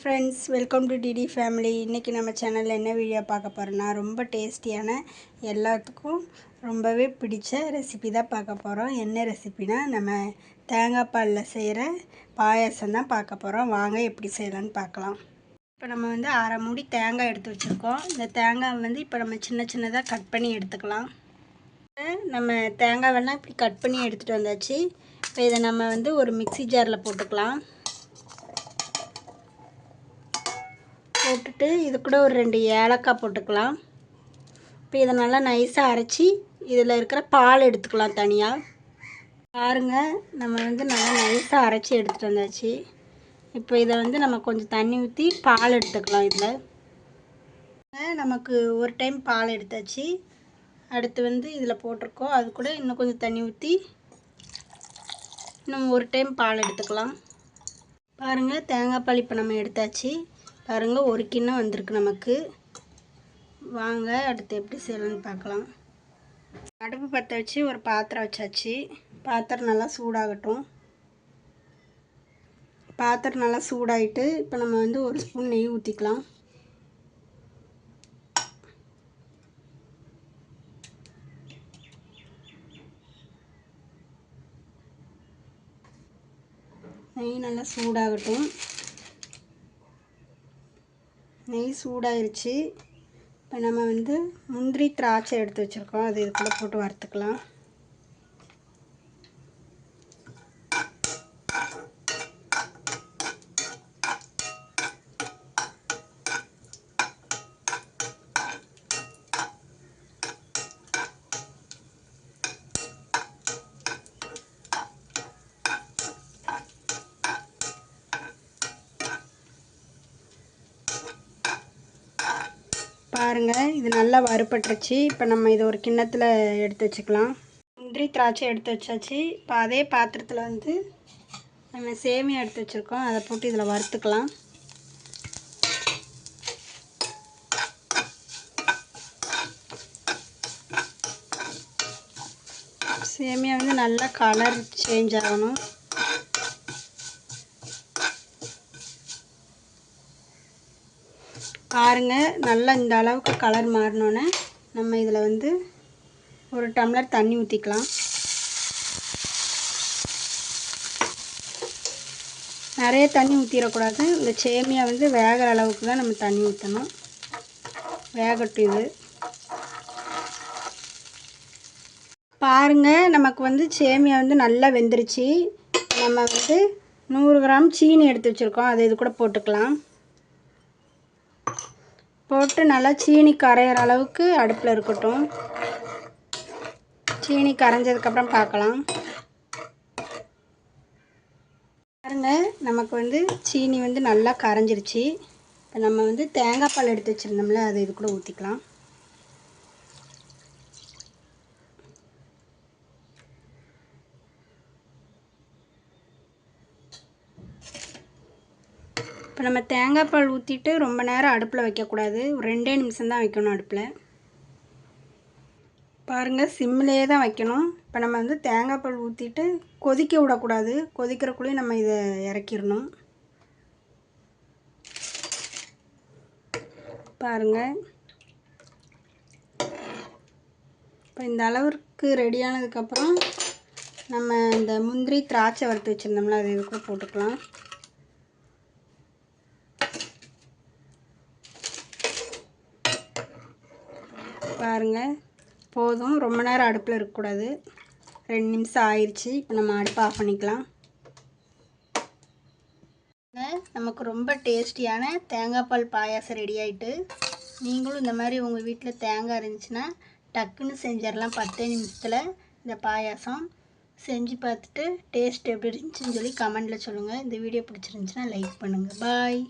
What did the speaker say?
Friends, welcome to DD family. இன்றைக்கி நம்ம சேனலில் என்ன வீடியோ பார்க்க போகிறோன்னா, ரொம்ப டேஸ்டியான எல்லாத்துக்கும் ரொம்பவே பிடிச்ச ரெசிபி தான் பார்க்க போகிறோம். என்ன ரெசிபினா, நம்ம தேங்காய் பாலில் செய்கிற பாயாசம் தான் பார்க்க போகிறோம். வாங்க எப்படி செய்யலான்னு பார்க்கலாம். இப்போ நம்ம வந்து அரை மூடி தேங்காய் எடுத்து வச்சுருக்கோம். இந்த தேங்காய் இப்போ நம்ம சின்ன சின்னதாக கட் பண்ணி எடுத்துக்கலாம். நம்ம தேங்காவெல்லாம் இப்படி கட் பண்ணி எடுத்துகிட்டு வந்தாச்சு. இப்போ இதை நம்ம ஒரு மிக்ஸி ஜாரில் போட்டுக்கலாம். போட்டுட்டு இது கூட ஒரு 2 ஏலக்காய் போட்டுக்கலாம். இப்போ இதை நல்லா நைஸாக அரைச்சி இதில் இருக்கிற பால் எடுத்துக்கலாம் தனியாக. பாருங்கள், நம்ம நல்லா நைஸாக அரைச்சி எடுத்துகிட்டு வந்தாச்சு. இப்போ இதை நம்ம கொஞ்சம் தண்ணி ஊற்றி பால் எடுத்துக்கலாம். இதில் நமக்கு ஒரு டைம் பால் எடுத்தாச்சு. அடுத்து இதில் போட்டிருக்கோம். அது கூட இன்னும் கொஞ்சம் தண்ணி ஊற்றி இன்னும் ஒரு டைம் பால் எடுத்துக்கலாம். பாருங்கள், தேங்காய் பால் இப்போ நம்ம எடுத்தாச்சு. பாருங்கள், ஒரு கிண்ணம் வந்திருக்கு நமக்கு. வாங்க அடுத்து எப்படி செய்யலான்னு பார்க்கலாம். அடுப்பு பற்ற வச்சு ஒரு பாத்திரம் வச்சாச்சு. பாத்திரம் நல்லா சூடாகட்டும். பாத்திரம் நல்லா சூடாகிட்டு இப்போ நம்ம ஒரு ஸ்பூன் நெய் ஊற்றிக்கலாம். நெய் நல்லா சூடாகட்டும். நெய் சூடாயிருச்சு. இப்போ நம்ம முந்திரி திராட்சை எடுத்து வச்சுருக்கோம். அது இதுக்குள்ளே போட்டு வறுத்துக்கலாம். பாருங்கள், இது நல்லா வறுபட்டுருச்சு. இப்போ நம்ம இதை ஒரு கிண்ணத்தில் எடுத்து வச்சுக்கலாம். முந்திரி திராட்சை எடுத்து வச்சாச்சு. இப்போ அதே பாத்திரத்தில் நம்ம சேமியா எடுத்து வச்சுருக்கோம். அதை போட்டு இதில் வறுத்துக்கலாம். சேமியா நல்லா கலர் சேஞ்ச் ஆகணும். பாருங்கள், நல்லா இந்த அளவுக்கு கலர் மாறினோன்னே நம்ம இதில் ஒரு டம்ளர் தண்ணி ஊற்றிக்கலாம். நிறைய தண்ணி ஊற்றிடக்கூடாது. இந்த சேமியா வேகிற அளவுக்கு தான் நம்ம தண்ணி ஊற்றணும். வேகட்டும் இது. பாருங்கள், நமக்கு சேமியா நல்லா வெந்துருச்சு. நம்ம 100 கிராம் சீனி எடுத்து வச்சுருக்கோம். அதை இது கூட போட்டுக்கலாம். போட்டு நல்லா சீனி கரையிற அளவுக்கு அடுப்பில் இருக்கட்டும். சீனி கரைஞ்சதுக்கப்புறம் பார்க்கலாம். பாருங்கள், நமக்கு சீனி நல்லா கரைஞ்சிருச்சு. இப்போ நம்ம தேங்காய் பால் எடுத்து வச்சுருந்தோம்ல, அதை இது கூட ஊற்றிக்கலாம். இப்போ நம்ம தேங்காய் பால் ஊற்றிட்டு ரொம்ப நேரம் அடுப்பில் வைக்கக்கூடாது. ஒரு 2 நிமிஷம் தான் வைக்கணும் அடுப்பில். பாருங்கள், சிம்மிலே தான் வைக்கணும். இப்போ நம்ம தேங்காய் பால் ஊற்றிட்டு கொதிக்க விடக்கூடாது. கொதிக்கிறக்குள்ளேயும் நம்ம இதை இறக்கிடணும். பாருங்கள், இப்போ இந்த அளவுக்கு ரெடியானதுக்கப்புறம் நம்ம இந்த முந்திரி திராட்சை வறுத்து வச்சுருந்தோம்ல, அதை இது கூட போட்டுக்கலாம். பாருங்கள், போதும். ரொம்ப நேரம் அடுப்பில் இருக்கக்கூடாது. 2 நிமிஷம் ஆயிடுச்சு. இப்போ நம்ம அடுப்பை ஆஃப் பண்ணிக்கலாம். நமக்கு ரொம்ப டேஸ்டியான தேங்காய் பால் பாயாசம் ரெடி ஆகிட்டு. நீங்களும் இந்த மாதிரி உங்கள் வீட்டில் தேங்காய் இருந்துச்சுன்னா டக்குன்னு செஞ்சிடலாம். 10 நிமிஷத்தில் இந்த பாயாசம் செஞ்சு பார்த்துட்டு டேஸ்ட் எப்படி இருந்துச்சுன்னு சொல்லி கமெண்டில் சொல்லுங்கள். இந்த வீடியோ பிடிச்சிருந்துச்சுன்னா லைக் பண்ணுங்கள். பாய்.